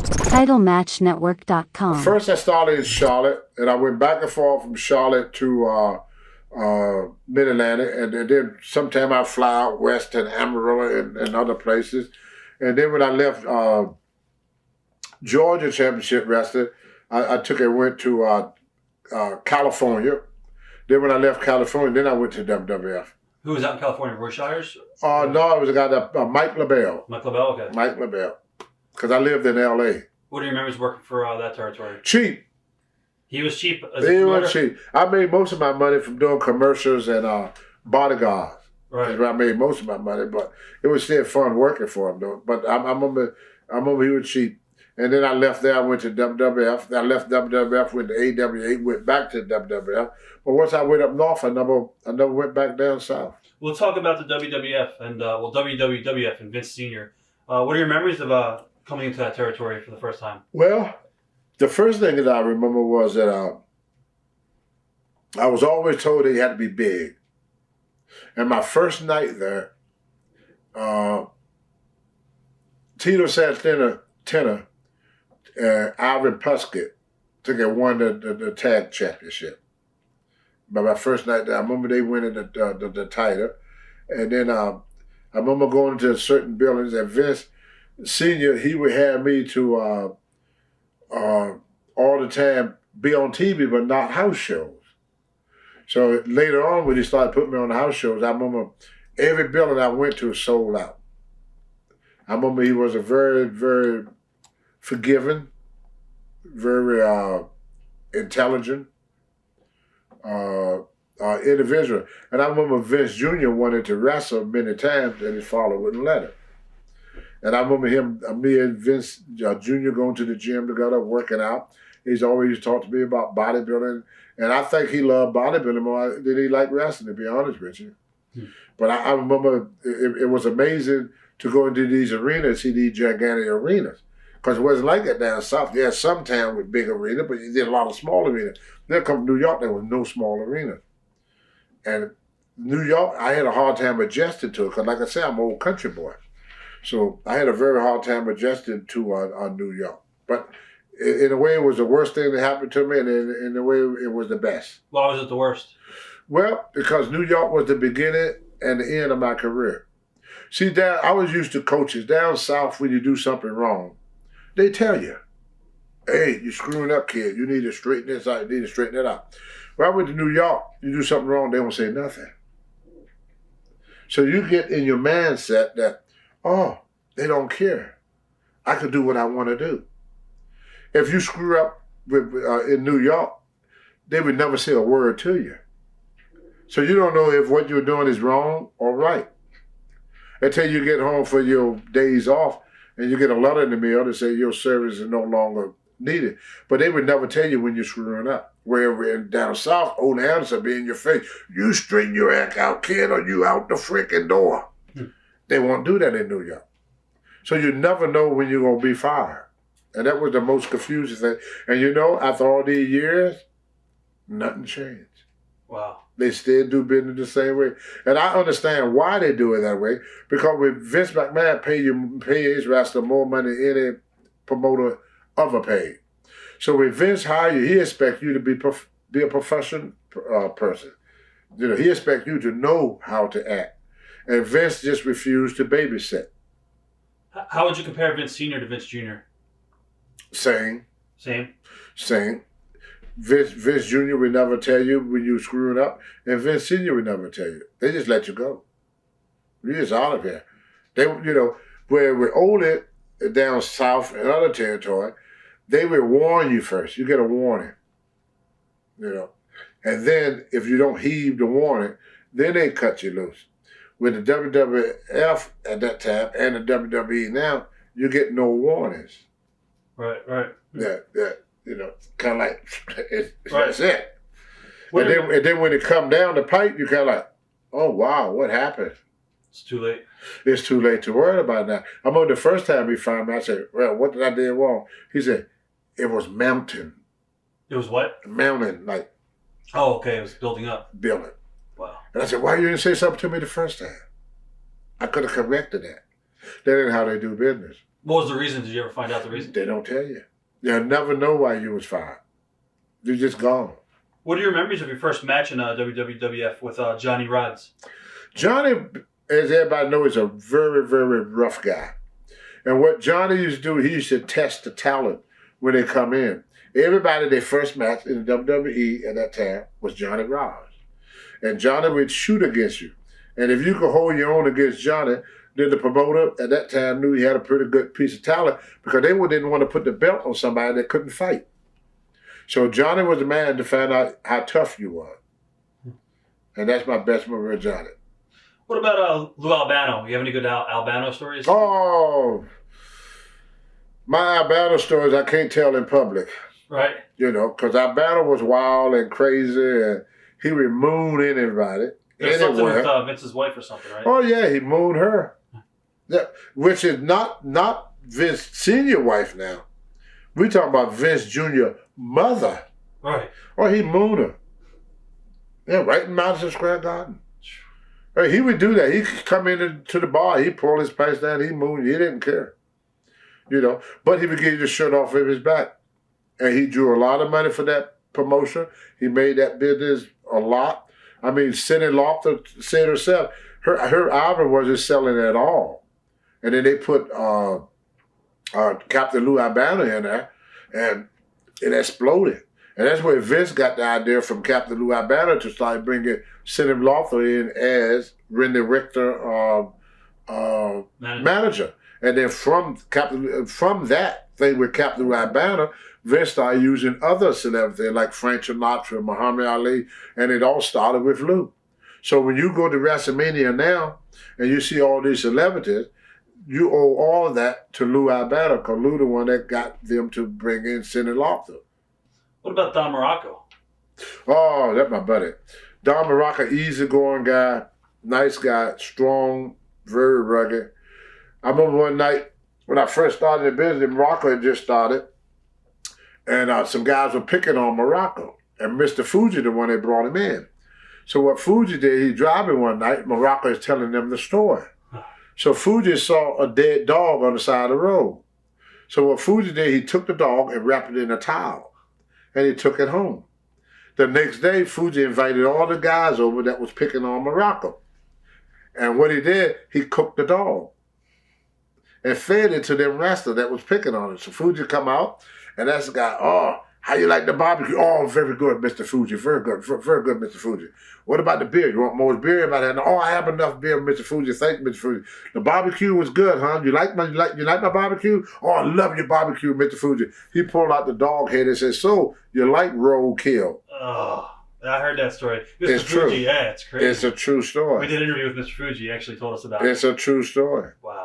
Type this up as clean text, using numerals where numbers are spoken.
TitleMatchNetwork.com. First, I started in Charlotte, and I went back and forth from Charlotte to Mid-Atlantic, and then sometime I fly out west to Amarillo and other places. And then when I left Georgia Championship Wrestling, I went to California. Then when I left California, then I went to WWF. Who was out in California? Roy Shires? No, it was a guy that Mike LaBelle. Mike LaBelle, okay. Mike LaBelle, because I lived in L.A. What are your memories working for that territory? Cheap. He was cheap. He was cheap. I made most of my money from doing commercials and bodyguards. Right. That's where I made most of my money, but it was still fun working for him, though. But I remember he was cheap. And then I left there. I went to WWF. I left WWF, went to AWA, went back to WWF. But once I went up north, I never went back down south. We'll talk about the WWF and WWWF and Vince Sr. What are your memories of coming into that territory for the first time? Well, the first thing that I remember was that I was always told that you had to be big. And my first night there, Tito Santana, Ivan Puskett won the tag championship. But my first night there, I remember they winning the title. And then I remember going to certain buildings, and Vince Sr., he would have me to all the time be on TV, but not house shows. So later on, when he started putting me on the house shows, I remember every building I went to sold out. I remember he was a very, very forgiving, very intelligent individual. And I remember Vince Jr. wanted to wrestle many times, and his father wouldn't let him. And I remember me and Vince Jr. going to the gym together, working out. He's always talked to me about bodybuilding. And I think he loved bodybuilding more than he liked wrestling, to be honest with you. But I remember it was amazing to go into these arenas, see these gigantic arenas. Because it wasn't like that down south. You had some town with big arenas, but you did a lot of small arenas. Then come to New York, there was no small arenas. And New York, I had a hard time adjusting to it, because like I said, I'm an old country boy. So I had a very hard time adjusting to New York. But in a way, it was the worst thing that happened to me, and in a way, it was the best. Why was it the worst? Well, because New York was the beginning and the end of my career. See, I was used to coaches. Down south, when you do something wrong, they tell you, hey, you're screwing up, kid. You need to straighten this out. You need to straighten it out. When I went to New York, you do something wrong, they don't say nothing. So you get in your mindset that, oh, they don't care. I can do what I want to do. If you screw up in New York, they would never say a word to you. So you don't know if what you're doing is wrong or right. Until you get home for your days off and you get a letter in the mail that say your service is no longer needed. But they would never tell you when you're screwing up. Where down south, old hands will be in your face. You straighten your act out, kid, or you out the freaking door. They won't do that in New York. So you never know when you're going to be fired. And that was the most confusing thing. And you know, after all these years, nothing changed. Wow. They still do business the same way. And I understand why they do it that way. Because when Vince McMahon pay his wrestler more money than any promoter ever paid. So when Vince hires you, he expects you to be a professional person. You know, he expects you to know how to act. And Vince just refused to babysit. How would you compare Vince Sr. to Vince Jr.? Same. Same? Vince Jr. would never tell you when you screwing up, and Vince Sr. would never tell you. They just let you go. You're just out of here. They, you know, where we're older down south and other territory, they would warn you first. You get a warning, you know. And then if you don't heed the warning, then they cut you loose. With the WWF at that time and the WWE now, you get no warnings. Right. That you know, kind of like, Right. that's it. And then when it come down the pipe, you kind of like, oh, wow, what happened? It's too late. It's too late to worry about that. I remember the first time he found me, I said, well, what did I do wrong? He said, it was mounting. It was what? Mounting, like. Oh, okay. It was building up. Building. Wow. And I said, why you didn't say something to me the first time? I could have corrected that. That ain't how they do business. What was the reason? Did you ever find out the reason? They don't tell you. They'll never know why you was fired. You're just gone. What are your memories of your first match in WWWF with Johnny Rodz? Johnny, as everybody knows, is a very, very rough guy. And what Johnny used to do, he used to test the talent when they come in. Everybody, their first match in the WWE at that time was Johnny Rodz. And Johnny would shoot against you. And if you could hold your own against Johnny, then the promoter at that time knew he had a pretty good piece of talent because they didn't want to put the belt on somebody that couldn't fight. So Johnny was the man to find out how tough you were. And that's my best memory of Johnny. What about Lou Albano? You have any good Albano stories? Oh, my Albano stories I can't tell in public. Right. You know, because Albano was wild and crazy and he would moon anybody. There's something with Vince's wife or something, right? Oh, yeah, he mooned her. Yeah, which is not Vince's senior wife now. We talking about Vince Jr. mother. Right. Oh, he mooned her. Yeah, right in Madison Square Garden. Hey, he would do that. He'd come into the bar, he'd pull his pants down, he'd moon. He didn't care. You know, but he would get the shirt off of his back. And he drew a lot of money for that promotion. He made that business a lot. I mean, Cindy Lauper said herself, her album wasn't selling at all. And then they put Captain Lou Albano in there, and it exploded. And that's where Vince got the idea from Captain Lou Albano to start bringing Cindy Lauper in as Randy Richter manager. And then from that thing with Captain Lou Albano, Vince started using other celebrities like Frank Sinatra, Muhammad Ali, and it all started with Lou. So when you go to WrestleMania now and you see all these celebrities, you owe all of that to Lou Albano, because Lou the one that got them to bring in Cindy Lauper. What about Don Muraco? Oh, that's my buddy. Don Muraco, easygoing guy, nice guy, strong, very rugged. I remember one night when I first started the business, Muraco had just started, and some guys were picking on Muraco, and Mr. Fuji, the one that brought him in. So what Fuji did, he driving one night, Muraco is telling them the story. So Fuji saw a dead dog on the side of the road. So what Fuji did, he took the dog and wrapped it in a towel, and he took it home. The next day, Fuji invited all the guys over that was picking on Muraco. And what he did, he cooked the dog and fed it to them wrestlers that was picking on it. So Fuji come out, and that's the guy, oh, how you like the barbecue? Oh, very good, Mr. Fuji, very good, Mr. Fuji. What about the beer? You want more beer? Oh, I have enough beer, Mr. Fuji. Thank you, Mr. Fuji. The barbecue was good, huh? You like my barbecue? Oh, I love your barbecue, Mr. Fuji. He pulled out the dog head and said, so, you like roadkill? Oh, I heard that story. Mr. It's Fuji, true. yeah, it's crazy. It's a true story. We did an interview with Mr. Fuji. He actually told us about it. It's a true story. Wow.